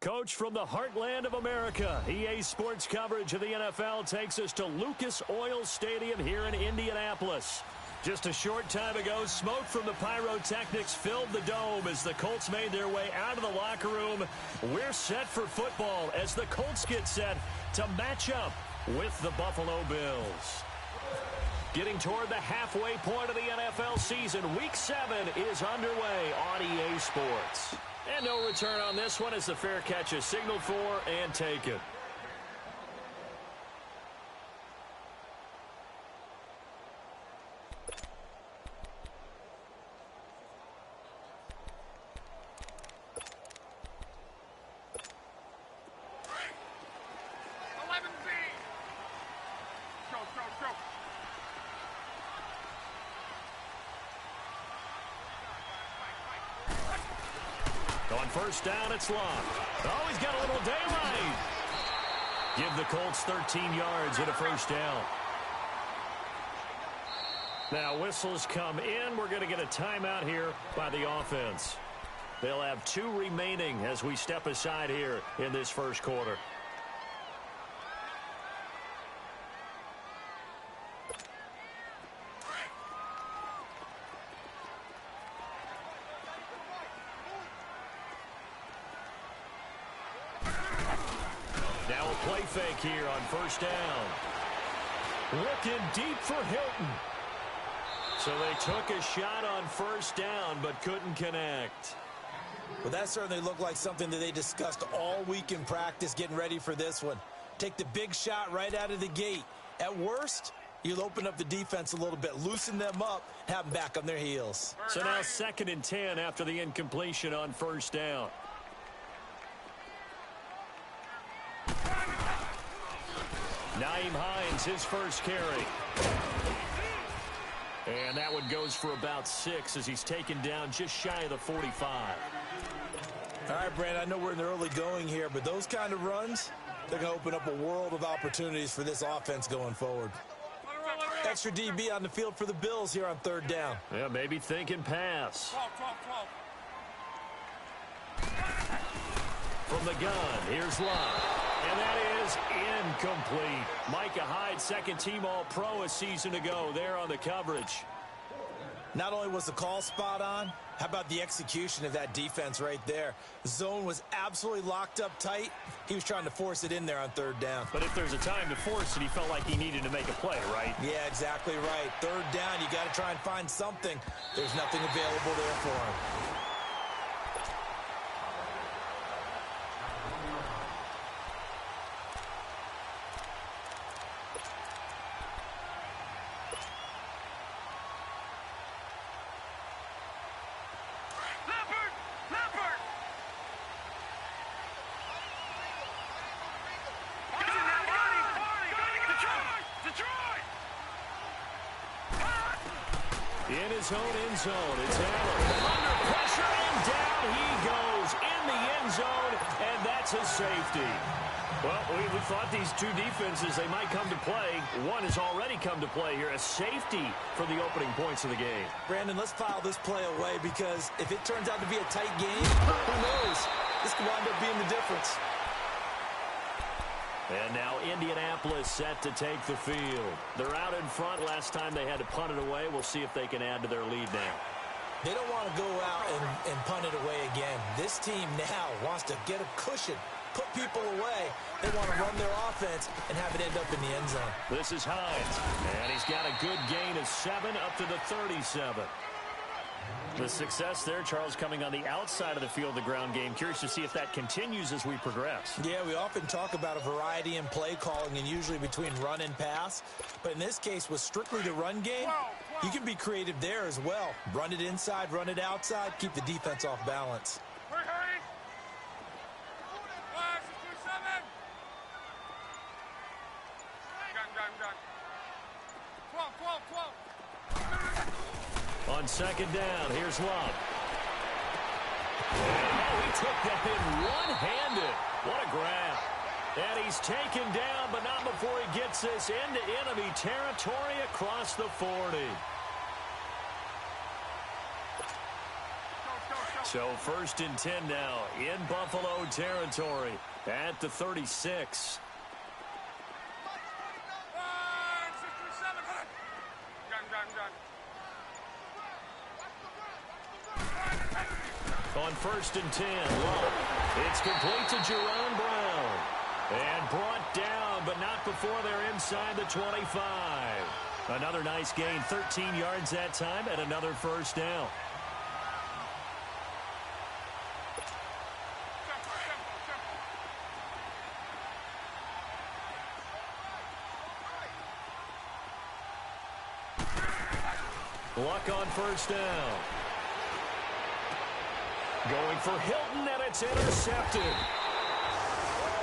Coach from the heartland of America, EA Sports coverage of the NFL takes us to Lucas Oil Stadium here in Indianapolis. Just a short time ago, smoke from the pyrotechnics filled the dome as the Colts made their way out of the locker room. We're set for football as the Colts get set to match up with the Buffalo Bills. Getting toward the halfway point of the NFL season, Week 7 is underway on EA Sports. And no return on this one as the fair catch is signaled for and taken. On first down, it's locked. Oh, he's got a little daylight. Give the Colts 13 yards and a first down. Now, whistles come in. We're going to get a timeout here by the offense. They'll have 2 remaining as we step aside here in this first quarter. Play fake here on first down. Looking deep for Hilton. So they took a shot on first down but couldn't connect. Well, that certainly looked like something that they discussed all week in practice getting ready for this one. Take the big shot right out of the gate. At worst, you'll open up the defense a little bit, loosen them up, have them back on their heels. So now 2nd and 10 after the incompletion on first down. Nyheim Hines, his first carry. And that one goes for about 6 as he's taken down just shy of the 45. All right, Brandon, I know we're in the early going here, but those kind of runs, they're going to open up a world of opportunities for this offense going forward. Extra DB on the field for the Bills here on 3rd down. Yeah, maybe thinking pass. From the gun, here's Love. And that is incomplete. Micah Hyde, 2nd-team All-Pro a season ago there on the coverage. Not only was the call spot on, how about the execution of that defense right there? The zone was absolutely locked up tight. He was trying to force it in there on 3rd down. But if there's a time to force it, he felt like he needed to make a play, right? Yeah, exactly right. 3rd down, you got to try and find something. There's nothing available there for him. In his own end zone, it's Allen. Under pressure, and down he goes in the end zone, and that's a safety. Well, we thought these 2 defenses, they might come to play. One has already come to play here, a safety for the opening points of the game. Brandon, let's file this play away because if it turns out to be a tight game, who knows? This could wind up being the difference. And now Indianapolis set to take the field. They're out in front. Last time they had to punt it away. We'll see if they can add to their lead now. They don't want to go out and punt it away again. This team now wants to get a cushion, put people away. They want to run their offense and have it end up in the end zone. This is Hines, and he's got a good gain of 7 up to the 37. The success there, Charles, coming on the outside of the field, the ground game. Curious to see if that continues as we progress. Yeah, we often talk about a variety in play calling and usually between run and pass. But in this case, with strictly the run game, you can be creative there as well. Run it inside, run it outside, keep the defense off balance. On 2nd down, here's Love. Oh, he took that in one-handed. What a grab. And he's taken down, but not before he gets this into enemy territory across the 40. So 1st and 10 now in Buffalo territory at the 36. On 1st and 10, Love. It's complete to Jerron Brown. And brought down, but not before they're inside the 25. Another nice gain, 13 yards that time, and another first down. Luck on first down. Going for Hilton, and it's intercepted.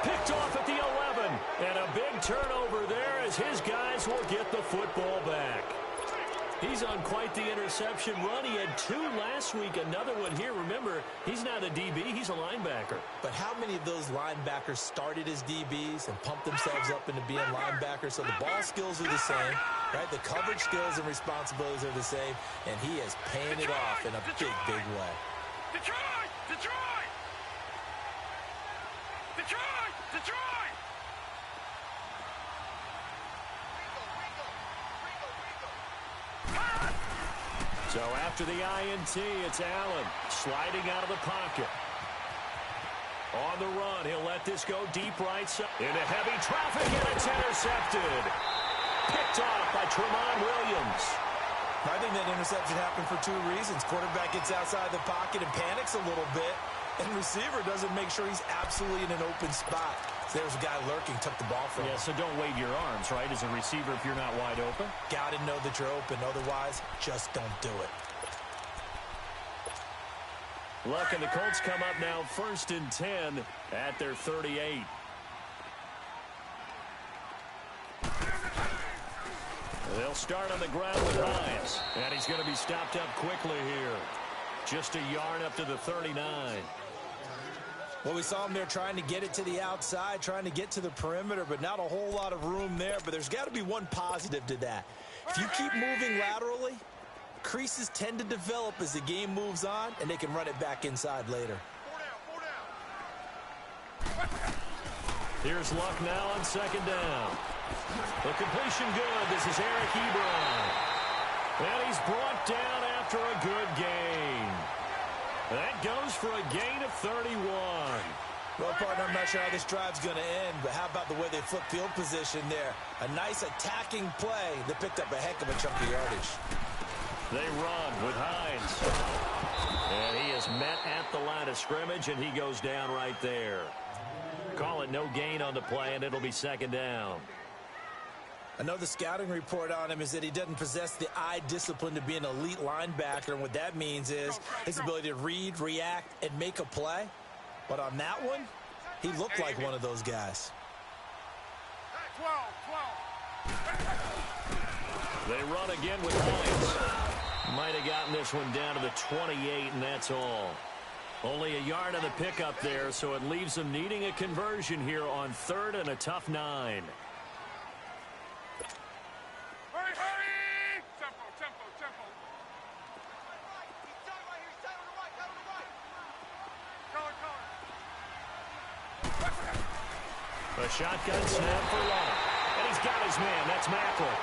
Picked off at the 11. And a big turnover there as his guys will get the football back. He's on quite the interception run. He had 2 last week, another one here. Remember, he's not a DB, he's a linebacker. But how many of those linebackers started as DBs and pumped themselves up into being linebackers? So the ball skills are the same, right? The coverage skills and responsibilities are the same, and he is paying it off in a big, big way. Detroit! Detroit! Detroit! Detroit! So after the INT, it's Allen sliding out of the pocket. On the run, he'll let this go deep right side. Into heavy traffic, and it's intercepted. Picked off by Tramon Williams. I think that interception happened for 2 reasons. Quarterback gets outside the pocket and panics a little bit, and receiver doesn't make sure he's absolutely in an open spot. So there's a guy lurking, took the ball from him. Yeah, so don't wave your arms, right, as a receiver if you're not wide open. Got to know that you're open. Otherwise, just don't do it. Luck and the Colts come up now 1st and 10 at their 38. They'll start on the ground with Hines. And he's going to be stopped up quickly here. Just a yard up to the 39. Well, we saw him there trying to get it to the outside, trying to get to the perimeter, but not a whole lot of room there. But there's got to be one positive to that. If you keep moving laterally, creases tend to develop as the game moves on, and they can run it back inside later. Here's Luck now on 2nd down. The completion good. This is Eric Ebron. And he's brought down after a good gain. That goes for a gain of 31. Well, partner, I'm not sure how this drive's going to end, but how about the way they flip field position there? A nice attacking play that picked up a heck of a chunk of yardage. They run with Hines. And he is met at the line of scrimmage, and he goes down right there. Call it no gain on the play, and it'll be 2nd down. I know the scouting report on him is that he doesn't possess the eye discipline to be an elite linebacker, and what that means is his ability to read, react, and make a play. But on that one, he looked like one of those guys. 12. They run again with Hines. Might have gotten this one down to the 28, and that's all. Only a yard on the pickup there, so it leaves them needing a conversion here on 3rd and a tough 9. Hurry, hurry! Tempo, tempo, tempo. Color. A shotgun snap for Long. And he's got his man. That's Macklin.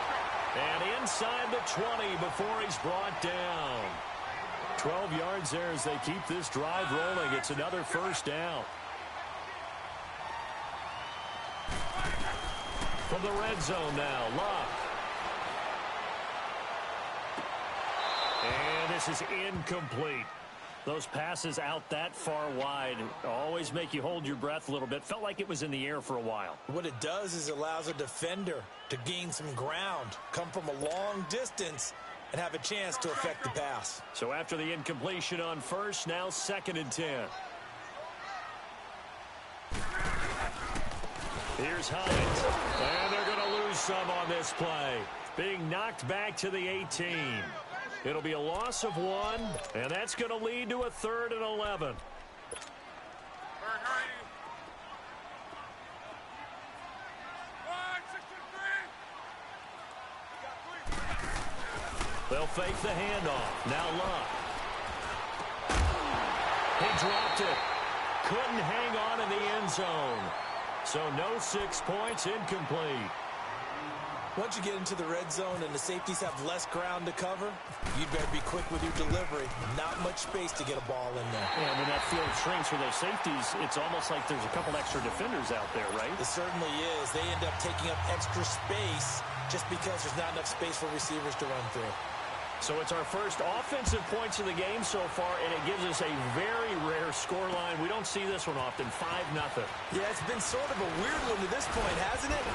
And inside the 20 before he's brought down. 12 yards there as they keep this drive rolling. It's another first down. From the red zone now, Love. And this is incomplete. Those passes out that far wide always make you hold your breath a little bit. Felt like it was in the air for a while. What it does is it allows a defender to gain some ground, come from a long distance, and have a chance to affect the pass. So after the incompletion on 1st, now 2nd and 10. Here's Hines. And they're going to lose some on this play. Being knocked back to the 18. It'll be a loss of 1, and that's going to lead to a 3rd and 11. They'll fake the handoff. Now Love. He dropped it. Couldn't hang on in the end zone. So no 6 points, incomplete. Once you get into the red zone and the safeties have less ground to cover, you'd better be quick with your delivery. Not much space to get a ball in there. And when that field shrinks for those safeties, it's almost like there's a couple extra defenders out there, right? It certainly is. They end up taking up extra space just because there's not enough space for receivers to run through. So it's our first offensive points of the game so far, and it gives us a very rare scoreline. We don't see this one often, 5-0. Yeah, it's been sort of a weird one to this point, hasn't it?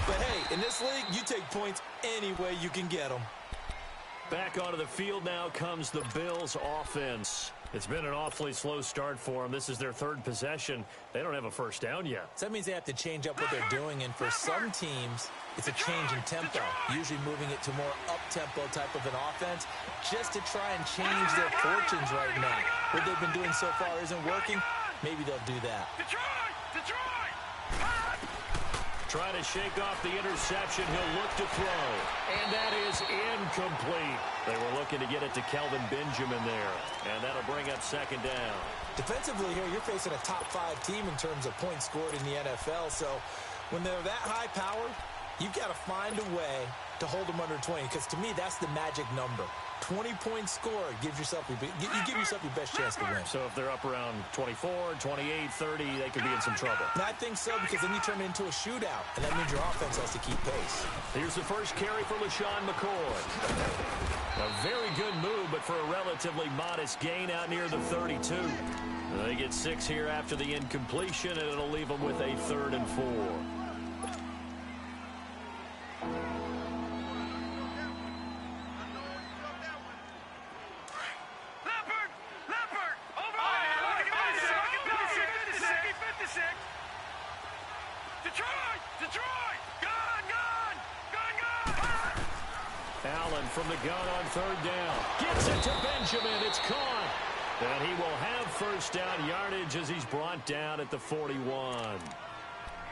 But hey, in this league, you take points any way you can get them. Back onto the field now comes the Bills offense. It's been an awfully slow start for them. This is their third possession. They don't have a first down yet. So that means they have to change up what they're doing, and for some teams, it's a change in tempo, usually moving it to more up-tempo type of an offense just to try and change their fortunes right now. What they've been doing so far isn't working. Maybe they'll do that. Trying to shake off the interception. He'll look to throw. And that is incomplete. They were looking to get it to Kelvin Benjamin there. And that'll bring up second down. Defensively here, you're facing a top-5 team in terms of points scored in the NFL. So when they're that high-powered, you've got to find a way to hold them under 20. Because to me, that's the magic number. 20 points scored gives yourself you give yourself your best chance to win. So if they're up around 24, 28, 30, they could be in some trouble. And I think so, because then you turn it into a shootout, and that means your offense has to keep pace. Here's the first carry for LaShawn McCoy. A very good move, but for a relatively modest gain out near the 32. They get 6 here after the incompletion, and it'll leave them with a 3rd and 4. Allen from the gun on 3rd down. Gets it to Benjamin. It's caught. And he will have first down yardage as he's brought down at the 41.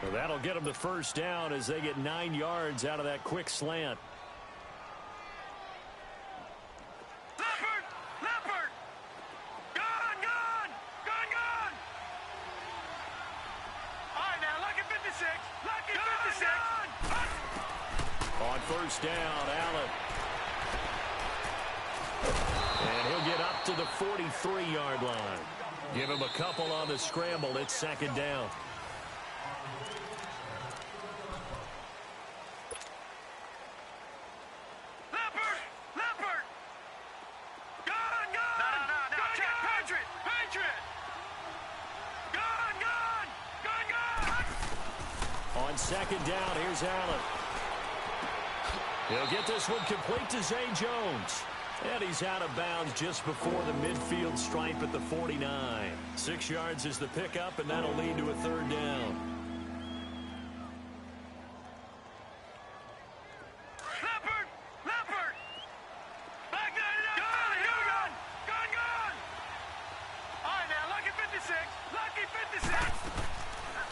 So that'll get him the first down as they get 9 yards out of that quick slant. On first down, Allen. And he'll get up to the 43-yard line. Give him a couple on the scramble. It's second down. On second down, here's Allen. He'll get this one complete to Zay Jones. And he's out of bounds just before the midfield stripe at the 49. 6 yards is the pickup, and that'll lead to a 3rd down.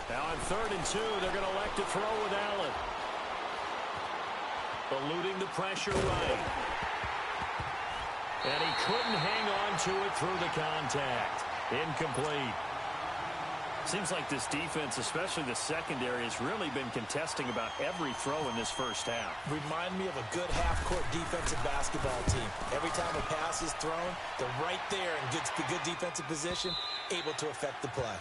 Now on 3rd and 2, they're going to elect to throw with Allen. Eluding the pressure right. And he couldn't hang on to it through the contact. Incomplete. Seems like this defense, especially the secondary, has really been contesting about every throw in this first half. Remind me of a good half-court defensive basketball team. Every time a pass is thrown, they're right there in good defensive position, able to affect the play.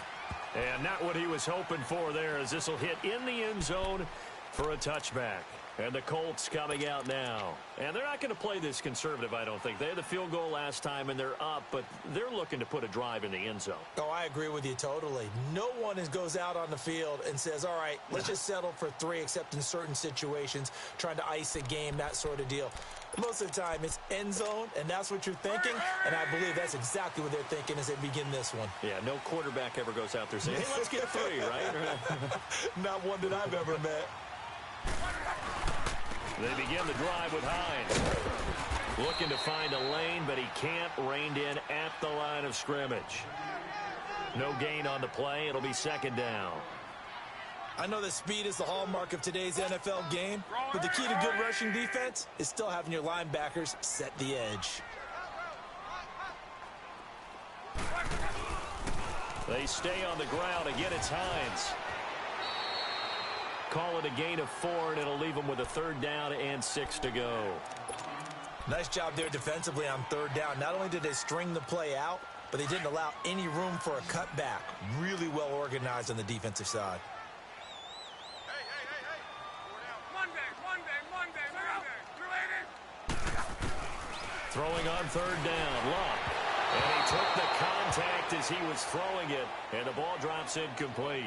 And not what he was hoping for there, as this will hit in the end zone for a touchback. And the Colts coming out now. And they're not going to play this conservative, I don't think. They had the field goal last time, and they're up, but they're looking to put a drive in the end zone. Oh, I agree with you totally. No one goes out on the field and says, all right, let's just settle for 3, except in certain situations, trying to ice a game, that sort of deal. Most of the time, it's end zone, and that's what you're thinking, and I believe that's exactly what they're thinking as they begin this one. Yeah, no quarterback ever goes out there saying, hey, let's get 3, right? Not one that I've ever met. They begin the drive with Hines. Looking to find a lane, but he can't. Reined in at the line of scrimmage. No gain on the play. It'll be second down. I know that speed is the hallmark of today's NFL game, but the key to good rushing defense is still having your linebackers set the edge. They stay on the ground. Again, it's Hines. Call it a gain of 4, and it'll leave them with a 3rd down and 6 to go. Nice job there defensively on 3rd down. Not only did they string the play out, but they didn't allow any room for a cutback. Really well organized on the defensive side. Throwing on 3rd down, Luck. And he took the contact as he was throwing it, and the ball drops incomplete.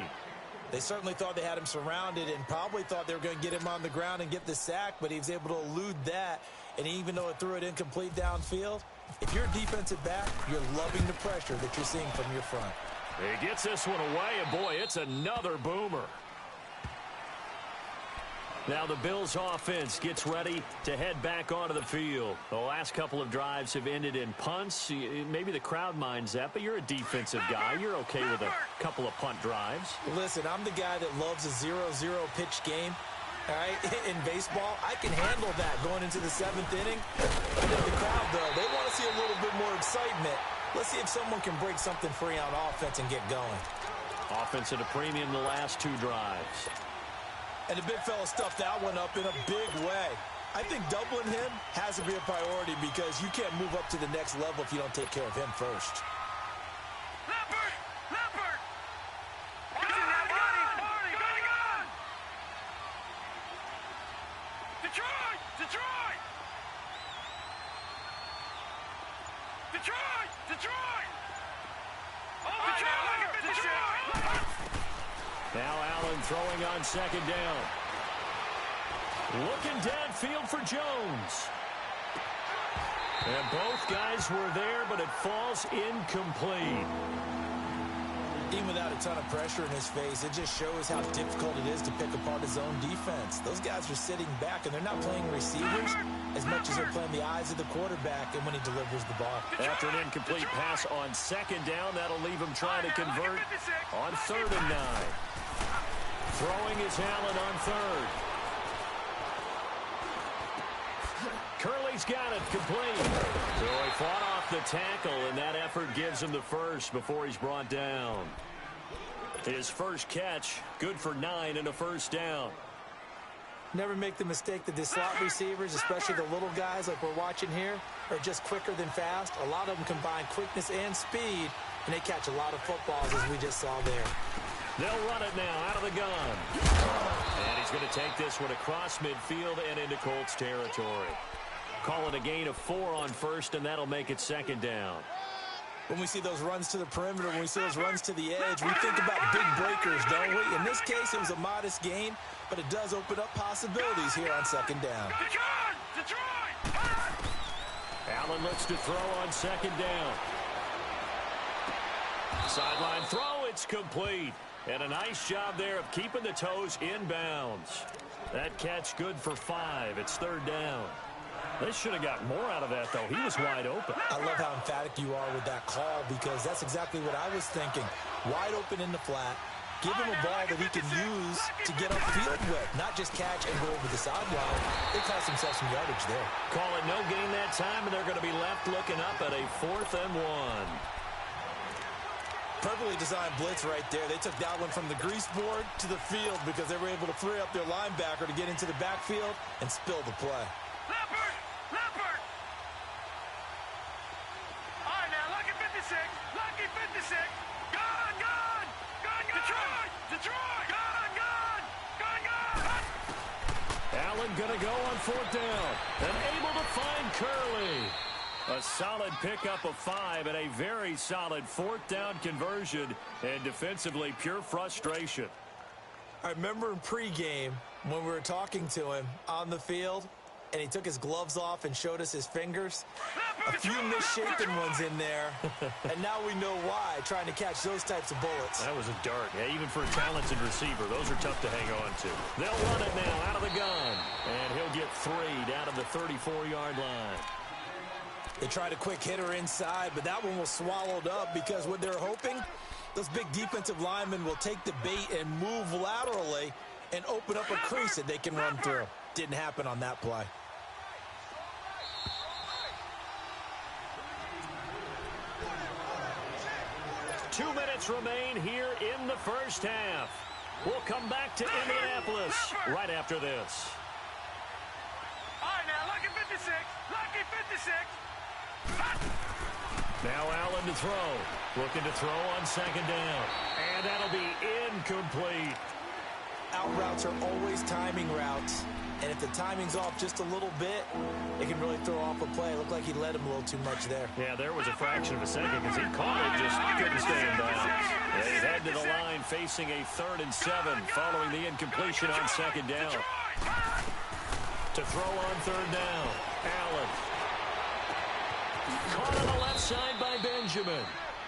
They certainly thought they had him surrounded and probably thought they were going to get him on the ground and get the sack, but he was able to elude that. And even though it threw it incomplete downfield, if you're a defensive back, you're loving the pressure that you're seeing from your front. He gets this one away, and boy, it's another boomer. Now the Bills offense gets ready to head back onto the field. The last couple of drives have ended in punts. Maybe the crowd minds that, but you're a defensive guy. You're okay with a couple of punt drives. Listen, I'm the guy that loves a 0-0 pitch game. All right, in baseball, I can handle that going into the 7th inning. I think the crowd, though, they want to see a little bit more excitement. Let's see if someone can break something free on offense and get going. Offense at a premium the last 2 drives. And the big fella stuffed that one up in a big way. I think doubling him has to be a priority because you can't move up to the next level if you don't take care of him first. Now Allen throwing on 2nd down. Looking downfield for Jones. And both guys were there, but it falls incomplete. Even without a ton of pressure in his face, it just shows how difficult it is to pick apart his own defense. Those guys are sitting back, and they're not playing receivers as much as they're playing the eyes of the quarterback and when he delivers the ball. After an incomplete pass on 2nd down, that'll leave him trying to convert on 3rd and 9. Throwing is Allen on 3rd. Curley's got it complete. So he fought off the tackle, and that effort gives him the first before he's brought down. His first catch, good for 9 and a 1st down. Never make the mistake that the slot receivers, especially the little guys like we're watching here, are just quicker than fast. A lot of them combine quickness and speed, and they catch a lot of footballs, as we just saw there. They'll run it now out of the gun. And he's going to take this one across midfield and into Colts territory. Call it a gain of 4 on 1st, and that'll make it 2nd down. When we see those runs to the perimeter, when we see those runs to the edge, we think about big breakers, don't we? In this case, it was a modest gain, but it does open up possibilities here on 2nd down. Allen looks to throw on 2nd down. Sideline throw, it's complete. And a nice job there of keeping the toes inbounds. That catch good for 5. It's 3rd down. They should have got more out of that, though. He was wide open. I love how emphatic you are with that call because that's exactly what I was thinking. Wide open in the flat. Give him a ball that he can use to get upfield with, not just catch and go over the sideline. They cost themselves some yardage there. Call it no gain that time, and they're going to be left looking up at a 4th and 1. Perfectly designed blitz right there. They took that one from the grease board to the field because they were able to free up their linebacker to get into the backfield and spill the play. Leopard! All right, now, lucky 56. Lucky 56. Gone! Detroit! Gone! Allen going to go on 4th down. And able to find Curley. A solid pickup of 5 and a very solid 4th down conversion. And defensively, pure frustration. I remember in pregame when we were talking to him on the field, and he took his gloves off and showed us his fingers. A few misshapen ones in there, and now we know why, trying to catch those types of bullets. That was a dart. Yeah, even for a talented receiver, those are tough to hang on to. They'll run it now out of the gun, and he'll get 3 down to the 34-yard line. They tried a quick hitter inside, but that one was swallowed up because what they're hoping, those big defensive linemen will take the bait and move laterally and open up a crease that they can run through. Didn't happen on that play. minutes remain here in the first half. We'll come back to Indianapolis right after this. All right, now, lucky 56. Lucky 56. Now Allen to throw. Looking to throw on second down. And that'll be incomplete. Out routes are always timing routes. And if the timing's off just a little bit, it can really throw off a play. It looked like he led him a little too much there. Yeah, there was a fraction of a second because he caught it, just couldn't stay in bounds. They head to the line facing a 3rd and 7 following the incompletion on second down. To throw on 3rd down, Allen. Caught on the left side by Benjamin.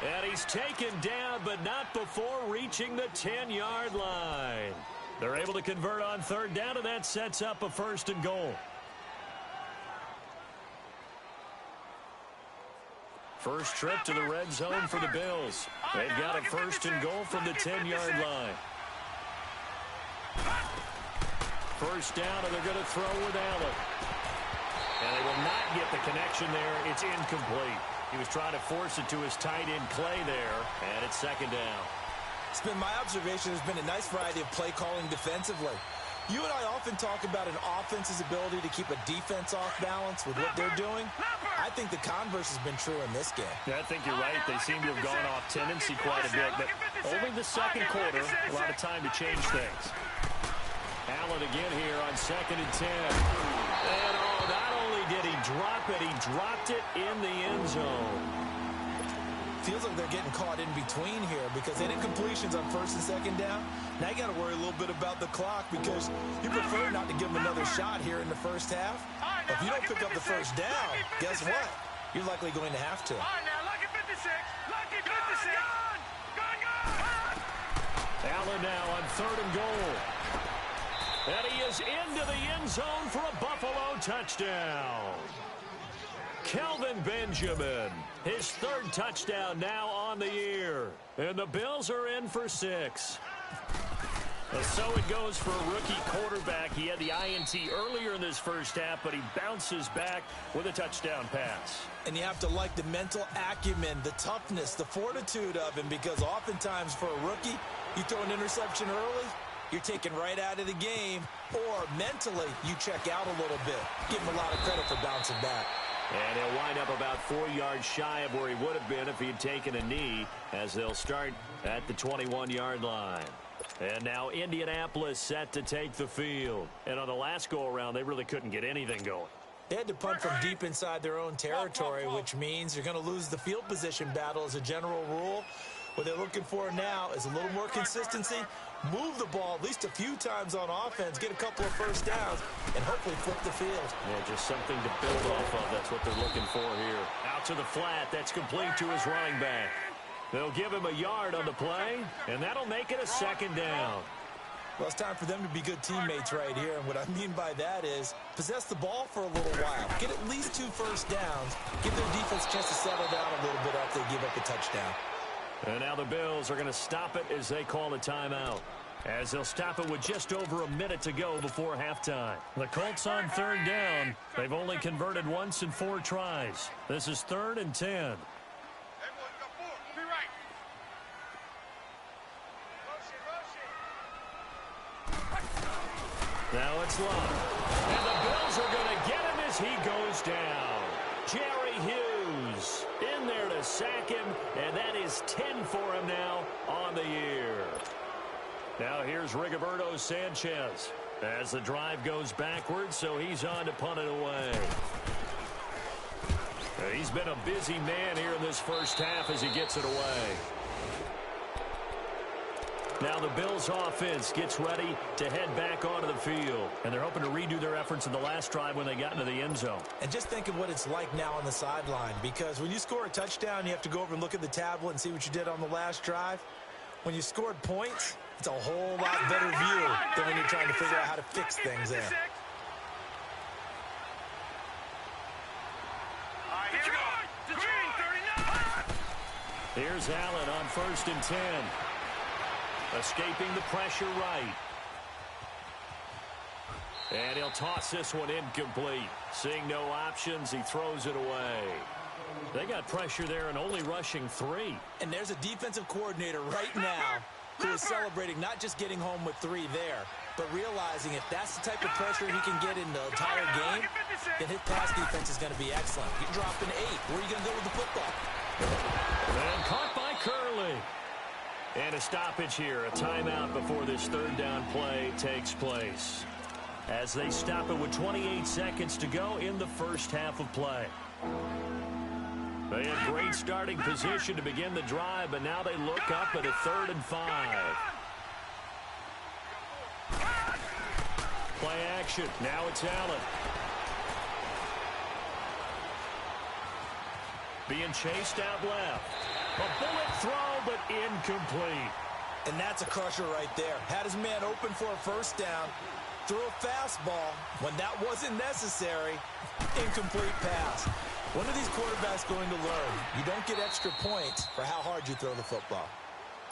And he's taken down, but not before reaching the 10-yard line. They're able to convert on 3rd down, and that sets up a 1st and goal. First trip to the red zone for the Bills. They've got a 1st and goal from the 10-yard line. First down, and they're going to throw with Allen. And they will not get the connection there. It's incomplete. He was trying to force it to his tight end, Clay, there, and it's 2nd down. It's been my observation there's been a nice variety of play calling defensively. You and I often talk about an offense's ability to keep a defense off balance with what they're doing. I think the converse has been true in this game. Yeah, I think you're right. They seem to have gone off tendency quite a bit, but only the second quarter, a lot of time to change things. Allen again here on 2nd and 10. And not only did he drop it, he dropped it in the end zone. Feels like they're getting caught in between here because they did completions on 1st and 2nd down. Now you got to worry a little bit about the clock because you prefer not to give them another shot here in the first half. If you don't pick up the 1st down, guess what? You're likely going to have to. All right, now, lucky 56. Lucky 56. Allen now on 3rd and goal. And he is into the end zone for a Buffalo touchdown. Kelvin Benjamin, his 3rd touchdown now on the year. And the Bills are in for 6. And so it goes for a rookie quarterback. He had the INT earlier in this first half, but he bounces back with a touchdown pass. And you have to like the mental acumen, the toughness, the fortitude of him, because oftentimes for a rookie, you throw an interception early, you're taken right out of the game, or mentally you check out a little bit. Give him a lot of credit for bouncing back. And he'll wind up about 4 yards shy of where he would have been if he had taken a knee, as they'll start at the 21-yard line. And now Indianapolis set to take the field. And on the last go-around, they really couldn't get anything going. They had to punt from deep inside their own territory, which means you're going to lose the field position battle as a general rule. What they're looking for now is a little more consistency, move the ball at least a few times on offense, get a couple of 1st downs, and hopefully flip the field. Yeah, just something to build off of. That's what they're looking for here. Out to the flat. That's complete to his running back. They'll give him a yard on the play, and that'll make it a 2nd down. Well, it's time for them to be good teammates right here, and what I mean by that is possess the ball for a little while. Get at least 2 1st downs. Give their defense a chance to settle down a little bit after they give up a touchdown. And now the Bills are going to stop it as they call a timeout. As they'll stop it with just over a minute to go before halftime. The Colts on 3rd down. They've only converted once in 4 tries. This is 3rd and 10. Now it's Love. And the Bills are going to get him as he goes down. Jerry Hughes in there to sack him, and that is 10 for him now on the year. Now here's Rigoberto Sanchez as the drive goes backwards, so he's on to punt it away. He's been a busy man here in this first half as he gets it away. Now the Bills offense gets ready to head back onto the field. And they're hoping to redo their efforts in the last drive when they got into the end zone. And just think of what it's like now on the sideline. Because when you score a touchdown, you have to go over and look at the tablet and see what you did on the last drive. When you scored points, it's a whole lot better view than when you're trying to figure out how to fix things there. Here's Allen on 1st and 10. Escaping the pressure right. And he'll toss this one incomplete. Seeing no options, he throws it away. They got pressure there and only rushing 3. And there's a defensive coordinator right now who is celebrating not just getting home with 3 there, but realizing if that's the type of pressure he can get in the entire game, then his pass defense is going to be excellent. You're dropping 8. Where are you going to go with the football? And caught by Curley. And a stoppage here, a timeout before this third down play takes place. As they stop it with 28 seconds to go in the first half of play. They had great starting position to begin the drive, but now they look up at a 3rd and 5. Play action. Now it's Allen. Being chased out left. A bullet throw, but incomplete. And that's a crusher right there. Had his man open for a first down. Threw a fastball when that wasn't necessary. Incomplete pass. When are these quarterbacks going to learn? You don't get extra points for how hard you throw the football.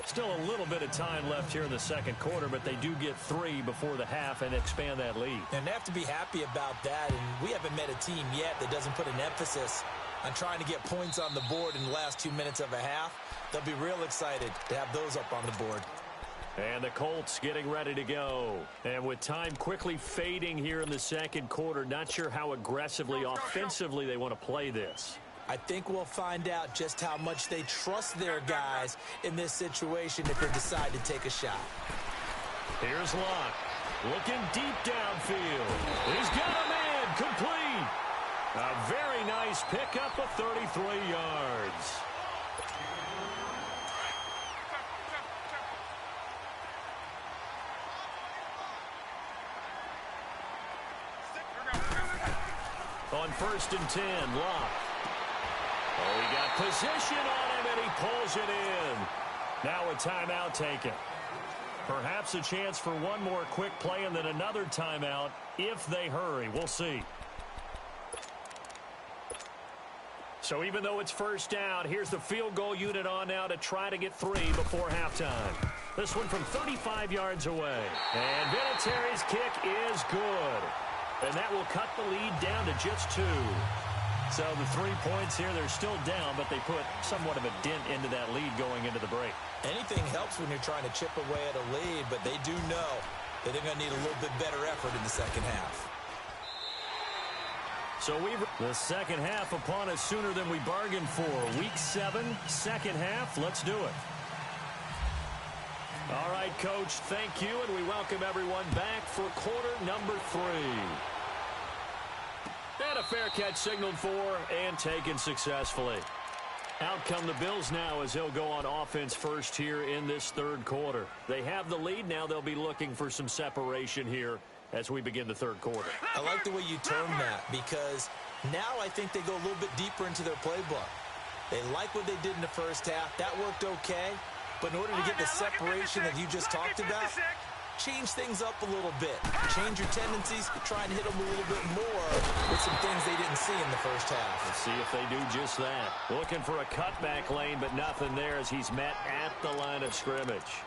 Still a little bit of time left here in the second quarter, but they do get 3 before the half and expand that lead. And they have to be happy about that, and we haven't met a team yet that doesn't put an emphasis on trying to get points on the board in the last 2 minutes of a half. They'll be real excited to have those up on the board. And the Colts getting ready to go. And with time quickly fading here in the second quarter, not sure how aggressively, offensively they want to play this. I think we'll find out just how much they trust their guys in this situation if they decide to take a shot. Here's Locke. Looking deep downfield. He's got a man complete. A very nice pickup of 33 yards. On 1st and 10, Locke. Oh, he got position on him, and he pulls it in. Now a timeout taken. Perhaps a chance for one more quick play and then another timeout if they hurry. We'll see. So even though it's first down, here's the field goal unit on now to try to get 3 before halftime. This one from 35 yards away. And Vinatieri's kick is good. And that will cut the lead down to just 2. So the 3 points here, they're still down, but they put somewhat of a dent into that lead going into the break. Anything helps when you're trying to chip away at a lead, but they do know that they're going to need a little bit better effort in the second half. So the second half upon us sooner than we bargained for. Week 7, second half. Let's do it. All right, Coach, thank you, and we welcome everyone back for quarter number 3. And a fair catch signaled for and taken successfully. Out come the Bills now as they'll go on offense first here in this third quarter. They have the lead. Now they'll be looking for some separation here as we begin the third quarter. I like the way you term that because now I think they go a little bit deeper into their playbook. They like what they did in the first half. That worked okay. But in order to get the separation that you just talked about, change things up a little bit. Change your tendencies, try and hit them a little bit more with some things they didn't see in the first half. Let's see if they do just that. Looking for a cutback lane, but nothing there as he's met at the line of scrimmage.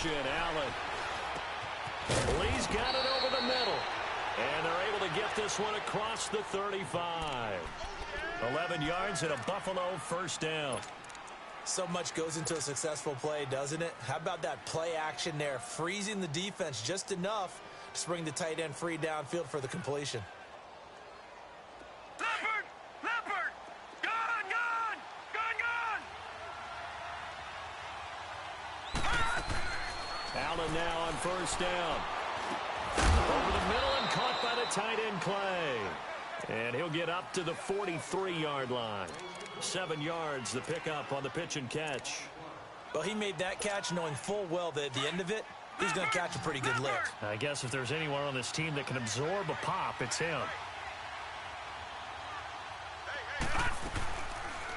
Allen. Lee's got it over the middle. And they're able to get this one across the 35. 11 yards and a Buffalo first down. So much goes into a successful play, doesn't it? How about that play action there? Freezing the defense just enough to bring the tight end free downfield for the completion. Allen now on first down. Over the middle and caught by the tight end Clay. And he'll get up to the 43-yard line. 7 yards, the pickup on the pitch and catch. Well, he made that catch knowing full well that at the end of it, he's going to catch a pretty good lick. I guess if there's anyone on this team that can absorb a pop, it's him.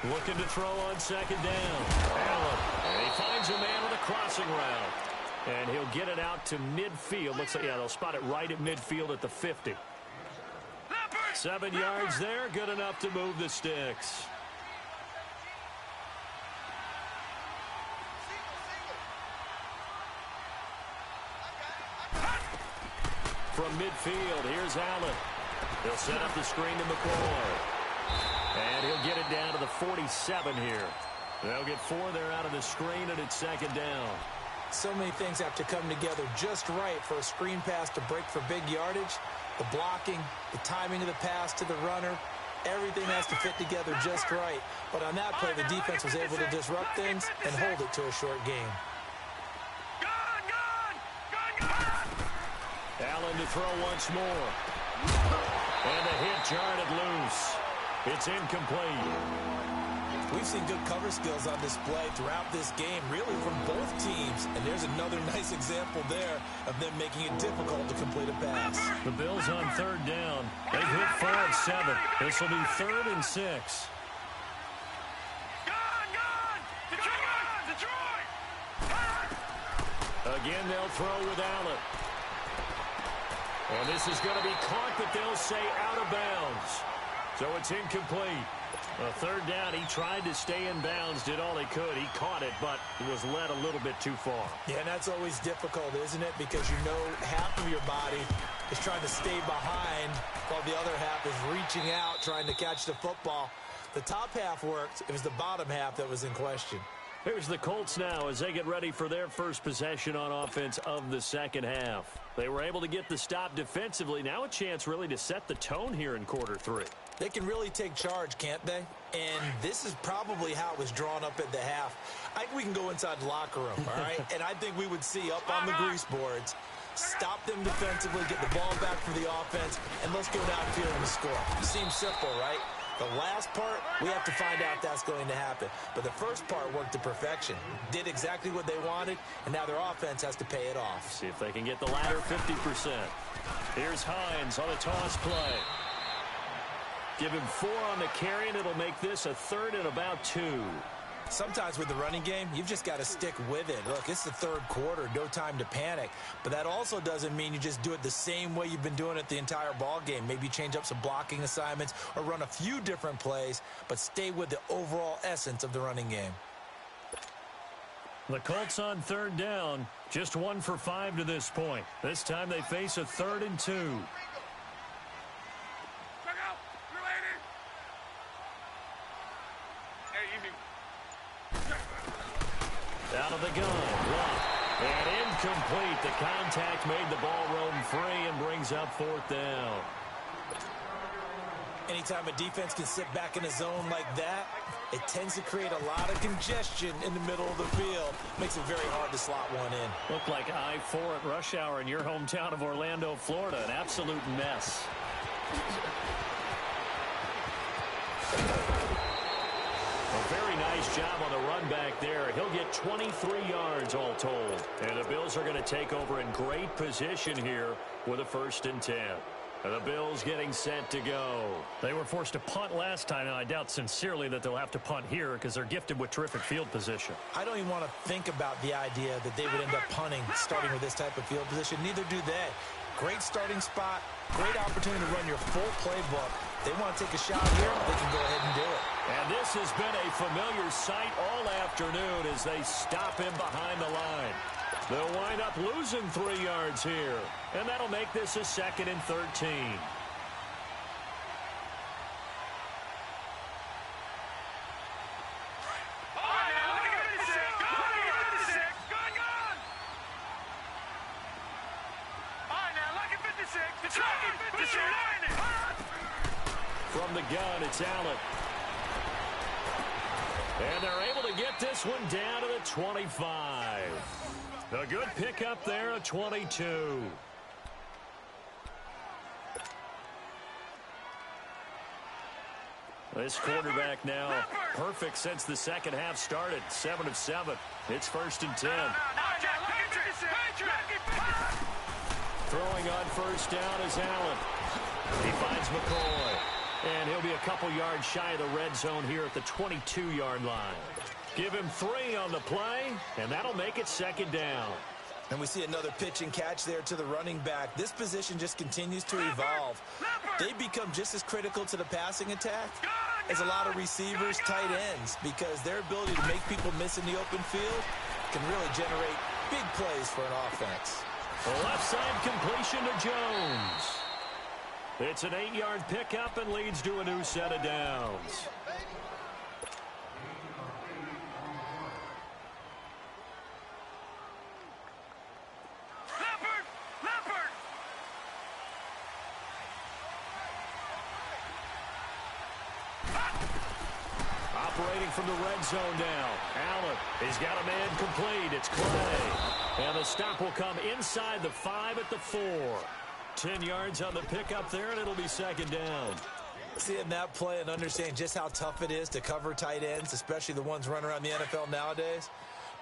Looking to throw on second down. Allen. And he finds a man on a crossing route. And he'll get it out to midfield. Looks like, yeah, they'll spot it right at midfield at the 50. 7 yards there, good enough to move the sticks. From midfield, here's Allen. He'll set up the screen to McCoy. And he'll get it down to the 47 here. They'll get 4 there out of the screen, and it's second down. So many things have to come together just right for a screen pass to break for big yardage. The blocking, the timing of the pass to the runner, everything has to fit together just right. But on that play, the defense was able to disrupt things and hold it to a short game. Allen to throw once more. And the hit jarred it loose. It's incomplete. We've seen good cover skills on display throughout this game, really from both teams. And there's another nice example there of them making it difficult to complete a pass. The Bills on third down. They've hit 4 of 7. This will be 3rd and 6. Again, they'll throw with Allen. And this is going to be caught, but they'll say out of bounds. So it's incomplete. A third down, he tried to stay in bounds, did all he could. He caught it, but it was led a little bit too far. Yeah, and that's always difficult, isn't it? Because you know half of your body is trying to stay behind while the other half is reaching out, trying to catch the football. The top half worked. It was the bottom half that was in question. Here's the Colts now as they get ready for their first possession on offense of the second half. They were able to get the stop defensively. Now a chance really to set the tone here in quarter 3. They can really take charge, can't they? And this is probably how it was drawn up at the half. I think we can go inside the locker room, all right? And I think we would see up on the grease boards, stop them defensively, get the ball back for the offense, and let's go downfield and score. Seems simple, right? The last part, we have to find out if that's going to happen. But the first part worked to perfection. Did exactly what they wanted, and now their offense has to pay it off. See if they can get the latter 50%. Here's Hines on a toss play. Give him 4 on the carry, and it'll make this a 3rd and about 2. Sometimes with the running game, you've just got to stick with it. Look, it's the third quarter, no time to panic. But that also doesn't mean you just do it the same way you've been doing it the entire ball game. Maybe change up some blocking assignments or run a few different plays, but stay with the overall essence of the running game. The Colts on third down, just 1 for 5 to this point. This time they face a 3rd and 2. Out of the gun, blocked, and incomplete. The contact made the ball roam free and brings up 4th down. Anytime a defense can sit back in a zone like that, it tends to create a lot of congestion in the middle of the field. Makes it very hard to slot one in. Looked like I-4 at rush hour in your hometown of Orlando, Florida. An absolute mess. A very nice job on the run back there. He'll get 23 yards all told. And the Bills are going to take over in great position here with a 1st and 10. And the Bills getting set to go. They were forced to punt last time, and I doubt sincerely that they'll have to punt here because they're gifted with terrific field position. I don't even want to think about the idea that they would end up punting starting with this type of field position. Neither do they. Great starting spot, great opportunity to run your full playbook. They want to take a shot here, they can go ahead and do it. And this has been a familiar sight all afternoon as they stop him behind the line. They'll wind up losing 3 yards here, and that'll make this a 2nd and 13. From the gun, it's Allen. And they're able to get this one down to the 25. A good pickup there at 22. This quarterback now perfect since the second half started. 7 of 7. It's 1st and 10. Throwing on 1st down is Allen. He finds McCoy. And he'll be a couple yards shy of the red zone here at the 22-yard line. Give him 3 on the play, and that'll make it 2nd down. And we see another pitch and catch there to the running back. This position just continues to evolve. They become just as critical to the passing attack as a lot of receivers, tight ends, because their ability to make people miss in the open field can really generate big plays for an offense. Left side completion to Jones. It's an 8-yard pickup and leads to a new set of downs. Operating from the red zone now. Allen, he's got a man complete. It's Clay. And the stop will come inside the 5 at the 4. 10 yards on the pickup there, and it'll be second down. Seeing that play and understanding just how tough it is to cover tight ends, especially the ones running around the NFL nowadays,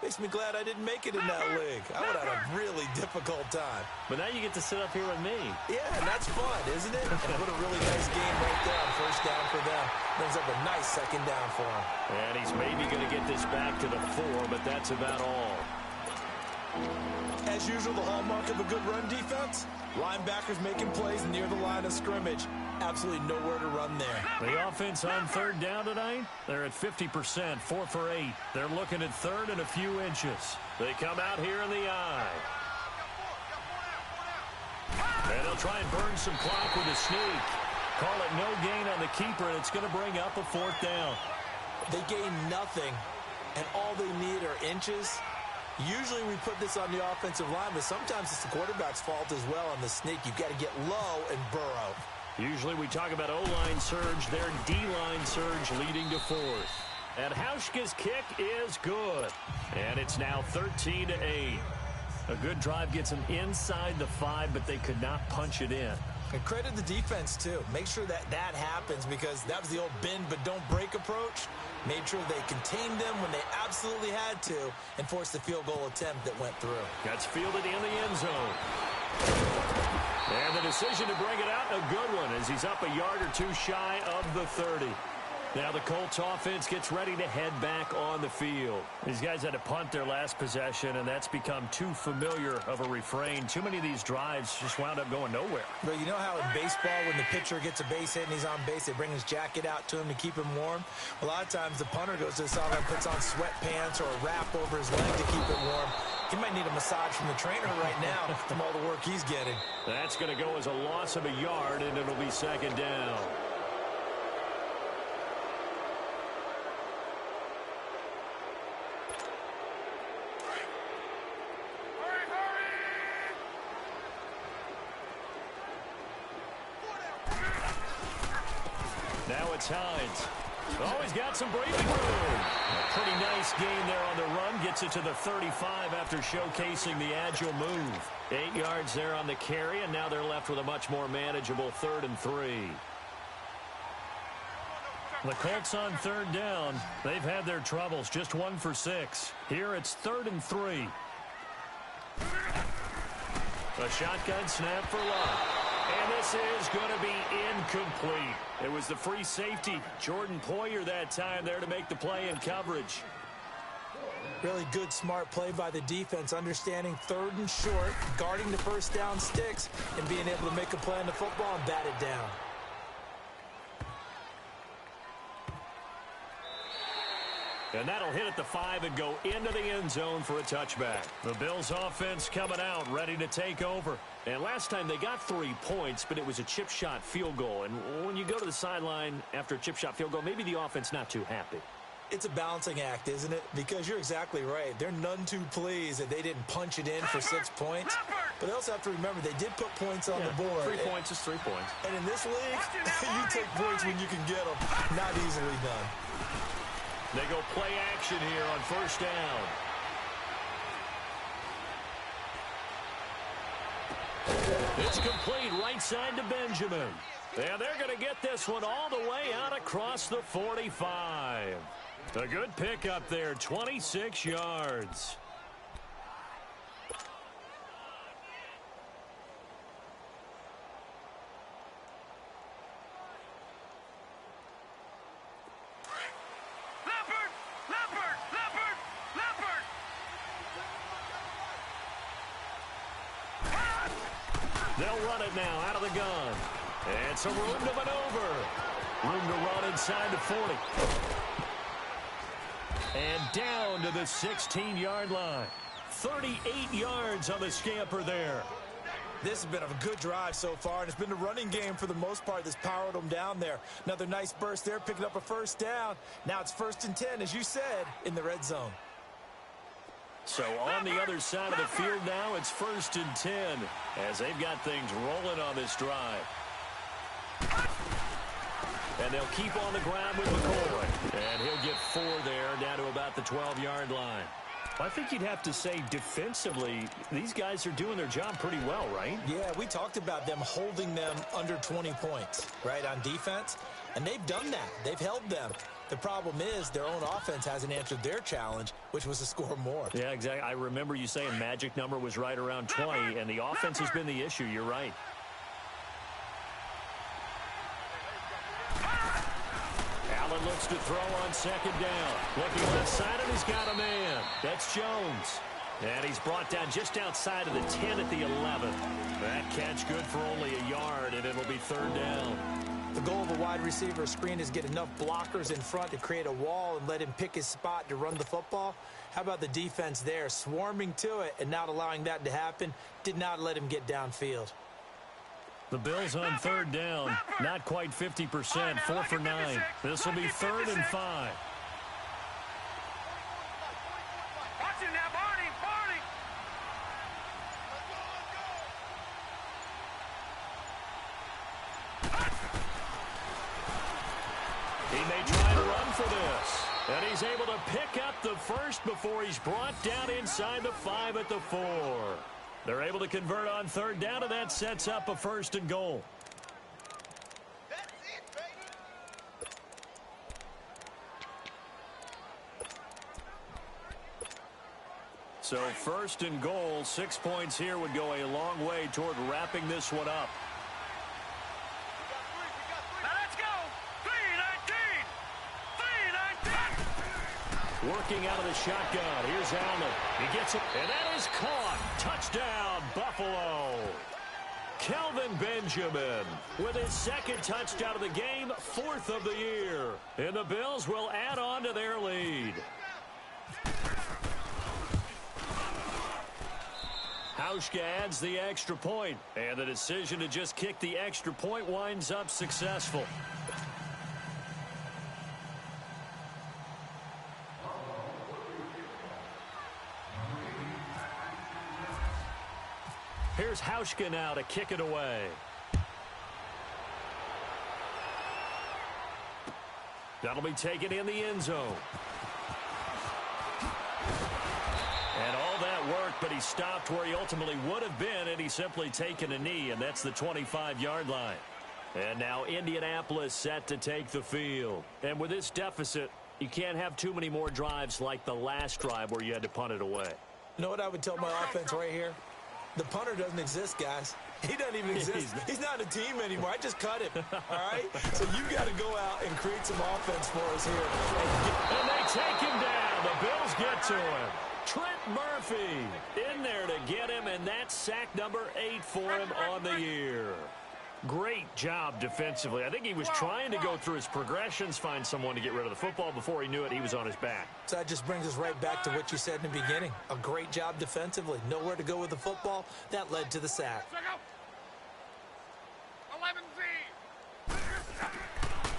makes me glad I didn't make it in that league. I would have had a really difficult time. But now you get to sit up here with me. Yeah, and that's fun, isn't it? And what a really nice game right there on first down for them. Brings up a nice second down for him. And he's maybe going to get this back to the 4, but that's about all. As usual, the hallmark of a good run defense, linebackers making plays near the line of scrimmage. Absolutely nowhere to run there. The offense on third down tonight, they're at 50%, 4 for 8. They're looking at third and a few inches. They come out here in the eye. And they'll try and burn some clock with a sneak. Call it no gain on the keeper, and it's going to bring up a 4th down. They gain nothing, and all they need are inches. Usually we put this on the offensive line, but sometimes it's the quarterback's fault as well on the sneak. You've got to get low and burrow. Usually we talk about O-line surge, their D-line surge leading to 4th. And Hauschka's kick is good. And it's now 13-8. A good drive gets them inside the 5, but they could not punch it in. And credit the defense, too. Make sure that that happens, because that was the old bend but don't break approach. Made sure they contained them when they absolutely had to and forced the field goal attempt that went through. Gets fielded in the end zone. And the decision to bring it out, a good one, as he's up a yard or two shy of the 30. Now the Colts offense gets ready to head back on the field. These guys had to punt their last possession, and that's become too familiar of a refrain. Too many of these drives just wound up going nowhere. But you know how in baseball, when the pitcher gets a base hit and he's on base, they bring his jacket out to him to keep him warm? A lot of times the punter goes to the sideline and puts on sweatpants or a wrap over his leg to keep it warm. He might need a massage from the trainer right now from all the work he's getting. That's going to go as a loss of a yard, and it'll be second down. Now it's Hines. Oh, he's got some breathing room. A pretty nice gain there on the run. Gets it to the 35 after showcasing the agile move. 8 yards there on the carry, and now they're left with a much more manageable 3rd and 3. The Colts on third down. They've had their troubles. Just 1 for 6. Here it's 3rd and 3. A shotgun snap for Love. And this is going to be incomplete. It was the free safety, Jordan Poyer, that time there to make the play in coverage. Really good, smart play by the defense, understanding 3rd and short, guarding the first down sticks, and being able to make a play on the football and bat it down. And that'll hit at the 5 and go into the end zone for a touchback. The Bills offense coming out, ready to take over. And last time they got 3 points, but it was a chip shot field goal. And when you go to the sideline after a chip shot field goal, maybe the offense not too happy. It's a balancing act, isn't it? Because you're exactly right. They're none too pleased that they didn't punch it in for 6 points. But they also have to remember they did put points on the board. 3 points is 3 points. And in this league, you take points when you can get them. Not easily done. They go play action here on first down. It's complete right side to Benjamin. And they're going to get this one all the way out across the 45. A good pickup there, 26 yards. They'll run it now out of the gun. It's a room to maneuver. Room to run inside the 40. And down to the 16-yard line. 38 yards on the scamper there. This has been a good drive so far, and it's been the running game for the most part that's powered them down there. Another nice burst there, picking up a first down. Now it's 1st and 10, as you said, in the red zone. So on the other side of the field now, it's 1st and 10 as they've got things rolling on this drive. And they'll keep on the ground with McCoy. And he'll get 4 there, down to about the 12-yard line. I think you'd have to say defensively, these guys are doing their job pretty well, right? Yeah, we talked about them holding them under 20 points, right, on defense. And they've done that. They've held them. The problem is their own offense hasn't answered their challenge, which was to score more. Yeah, exactly. I remember you saying magic number was right around 20, and the offense has been the issue. You're right. Allen looks to throw on 2nd down. Looking left side, and he's got a man. That's Jones. And he's brought down just outside of the 10 at the 11. That catch good for only a yard, and it'll be 3rd down. The goal of a wide receiver screen is get enough blockers in front to create a wall and let him pick his spot to run the football. How about the defense there, swarming to it and not allowing that to happen? Did not let him get downfield. The Bills on 3rd down, not quite 50%, 4 for 9. This will be 3rd and 5. Watch it now, Barney, Barney. He may try to run for this. And he's able to pick up the first before he's brought down inside the 5 at the 4. They're able to convert on 3rd down, and that sets up a 1st and goal. That's it, baby. So 1st and goal, 6 points here would go a long way toward wrapping this one up. Now let's go. 3-19. 3-19. Working out of the shotgun. Here's Allen. He gets it, and that is caught. Touchdown, Buffalo. Kelvin Benjamin with his 2nd touchdown of the game, 4th of the year. And the Bills will add on to their lead. Hauschka adds the extra point, and the decision to just kick the extra point winds up successful. Here's Hauschka now to kick it away. That'll be taken in the end zone. And all that work, but he stopped where he ultimately would have been, and he's simply taken a knee, and that's the 25-yard line. And now Indianapolis set to take the field. And with this deficit, you can't have too many more drives like the last drive where you had to punt it away. You know what I would tell my offense right here? The punter doesn't exist, guys. He doesn't even exist. He's not a team anymore. I just cut him, all right? So you got to go out and create some offense for us here. And they take him down. The Bills get to him. Trent Murphy in there to get him, and that's sack number 8 for him on the year. Great job defensively. I think he was trying to go through his progressions, find someone to get rid of the football. Before he knew it, he was on his back. So that just brings us right back to what you said in the beginning. A great job defensively. Nowhere to go with the football. That led to the sack. 11Z.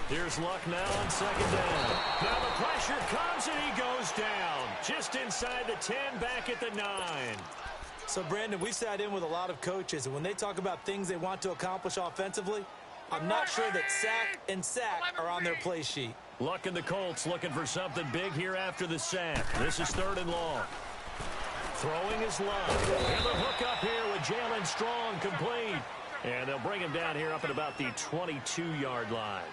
Here's Luck now on 2nd down. Now the pressure comes, and he goes down. Just inside the 10, back at the 9. So, Brandon, we've sat in with a lot of coaches, and when they talk about things they want to accomplish offensively, I'm not sure that sack and sack are on their play sheet. Luck and the Colts looking for something big here after the sack. This is 3rd and long. Throwing his line. And the hook up here with Jalen Strong complete. And they'll bring him down here up at about the 22-yard line.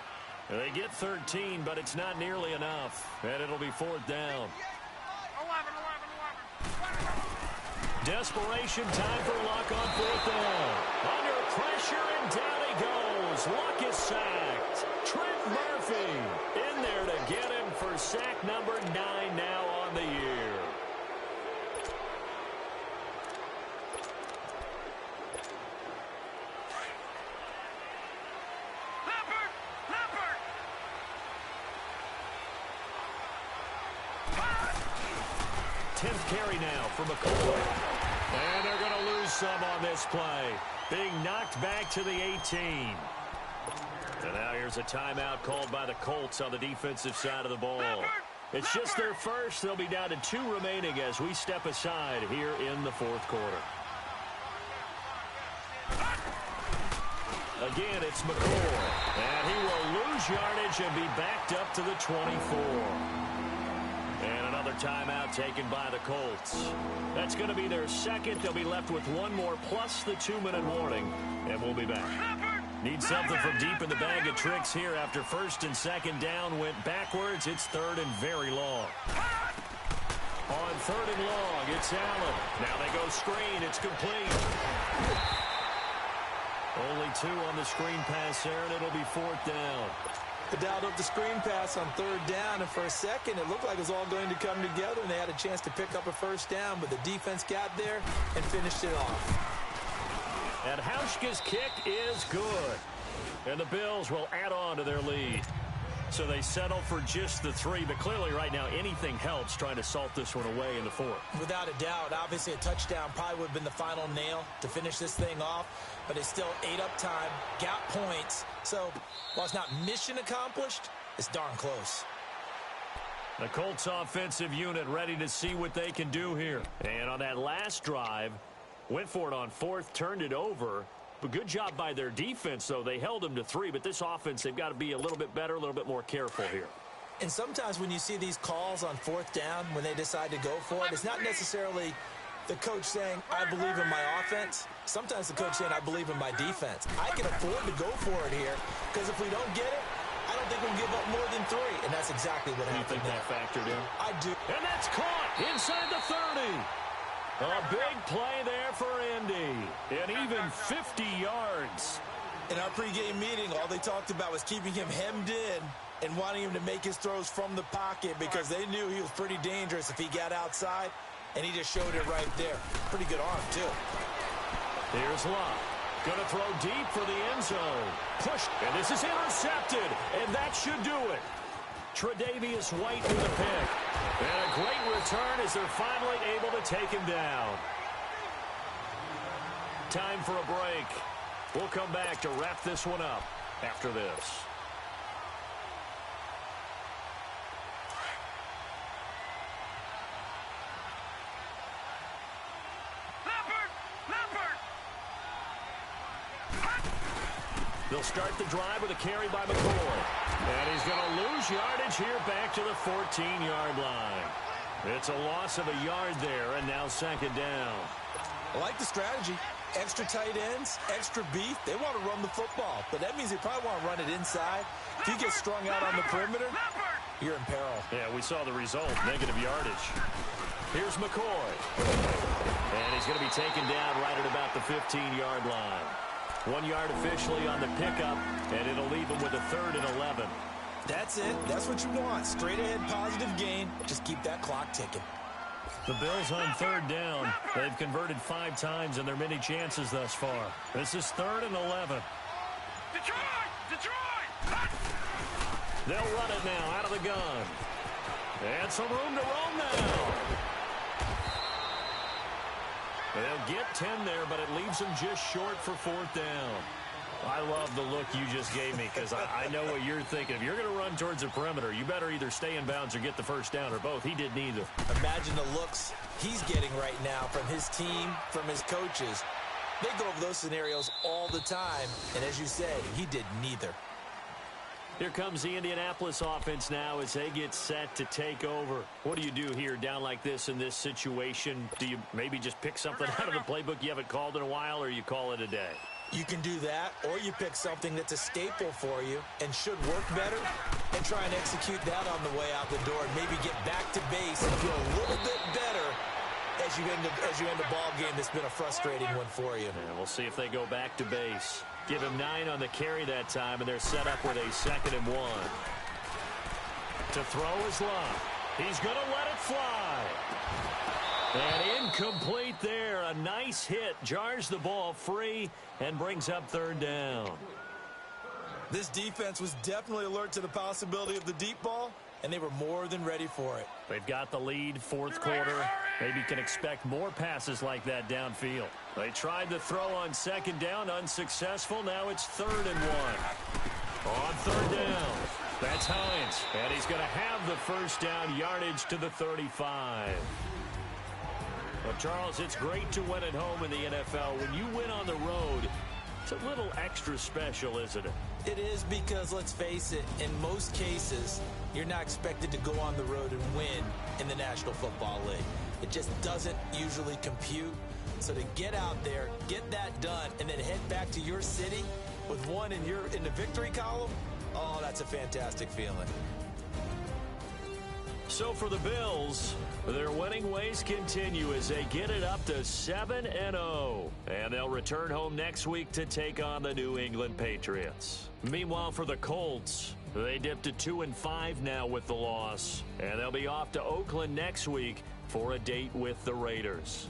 And they get 13, but it's not nearly enough. And it'll be 4th down. 11. Desperation time for Luck on 4th down. Under pressure, and down he goes. Luck is sacked. Trent Murphy in there to get him for sack number 9 now on the year. 10th carry now for McCoy. And they're going to lose some on this play. Being knocked back to the 18. And now here's a timeout called by the Colts on the defensive side of the ball. It's just their first. They'll be down to 2 remaining as we step aside here in the fourth quarter. Again, it's McCoy. And he will lose yardage and be backed up to the 24. And another timeout taken by the Colts. That's going to be their second. They'll be left with one more plus the 2-minute warning. And we'll be back. Need something from deep in the bag of tricks here after first and second down went backwards. It's third and very long. On third and long, it's Allen. Now they go screen. It's complete. Only 2 on the screen pass there, and it'll be 4th down. They dialed up the screen pass on 3rd down, and for a second it looked like it was all going to come together, and they had a chance to pick up a first down, but the defense got there and finished it off. And Hauschka's kick is good. And the Bills will add on to their lead. So they settle for just the 3, but clearly right now anything helps trying to salt this one away in the 4th. Without a doubt, obviously a touchdown probably would have been the final nail to finish this thing off, but it's still ate up time, got points. So while it's not mission accomplished, it's darn close. The Colts offensive unit ready to see what they can do here. And on that last drive, went for it on 4th, turned it over. But good job by their defense, though. They held them to 3, but this offense, they've got to be a little bit better, a little bit more careful here. And sometimes when you see these calls on 4th down, when they decide to go for it, it's not necessarily the coach saying, I believe in my offense. Sometimes the coach saying, I believe in my defense. I can afford to go for it here, because if we don't get it, I don't think we'll give up more than 3. And that's exactly what happened. You think that factored in? I do. And that's caught inside the 30. A big play there for Indy. And even 50 yards. In our pregame meeting, all they talked about was keeping him hemmed in and wanting him to make his throws from the pocket because they knew he was pretty dangerous if he got outside, and he just showed it right there. Pretty good arm, too. Here's Locke. Going to throw deep for the end zone. Pushed, and this is intercepted, and that should do it. Tre'Davious White with a pick. And a great return as they're finally able to take him down. Time for a break. We'll come back to wrap this one up after this. They'll start the drive with a carry by McCoy. And he's going to lose yardage here back to the 14-yard line. It's a loss of a yard there, and now second down. I like the strategy. Extra tight ends, extra beef. They want to run the football, but that means they probably want to run it inside. If you get strung out on the perimeter, you're in peril. Yeah, we saw the result, negative yardage. Here's McCoy. And he's going to be taken down right at about the 15-yard line. 1 yard officially on the pickup, and it'll leave him with a 3rd and 11. That's it. That's what you want. Straight ahead, positive gain. Just keep that clock ticking. The Bills on 3rd down. They've converted 5 times in their many chances thus far. This is 3rd and 11. Detroit! They'll run it now out of the gun. And some room to roam now. They'll get 10 there, but it leaves them just short for 4th down. I love the look you just gave me because I know what you're thinking. If you're going to run towards the perimeter, you better either stay in bounds or get the first down or both. He did neither. Imagine the looks he's getting right now from his team, from his coaches. They go over those scenarios all the time, and as you said, he did neither. Here comes the Indianapolis offense now as they get set to take over. What do you do here down like this in this situation? Do you maybe just pick something out of the playbook you haven't called in a while, or you call it a day? You can do that, or you pick something that's a staple for you and should work better and try and execute that on the way out the door and maybe get back to base and feel a little bit better as you end a ball game that's been a frustrating one for you. And we'll see if they go back to base. Give him 9 on the carry that time, and they're set up with a 2nd and 1. To throw is Locke. He's going to let it fly. And incomplete there. A nice hit. Jars the ball free and brings up 3rd down. This defense was definitely alert to the possibility of the deep ball, and they were more than ready for it. They've got the lead, fourth quarter. Maybe can expect more passes like that downfield. They tried to throw on second down, unsuccessful. Now it's 3rd and 1. On 3rd down, that's Hines, and he's going to have the first down, yardage to the 35. Well, Charles, it's great to win at home in the NFL. When you win on the road, it's a little extra special, isn't it? It is, because, let's face it, in most cases, you're not expected to go on the road and win in the National Football League. It just doesn't usually compute. So to get out there, get that done, and then head back to your city with one in the victory column, oh, that's a fantastic feeling. So for the Bills, their winning ways continue as they get it up to 7-0. And they'll return home next week to take on the New England Patriots. Meanwhile, for the Colts, they dipped to 2-5 now with the loss. And they'll be off to Oakland next week for a date with the Raiders.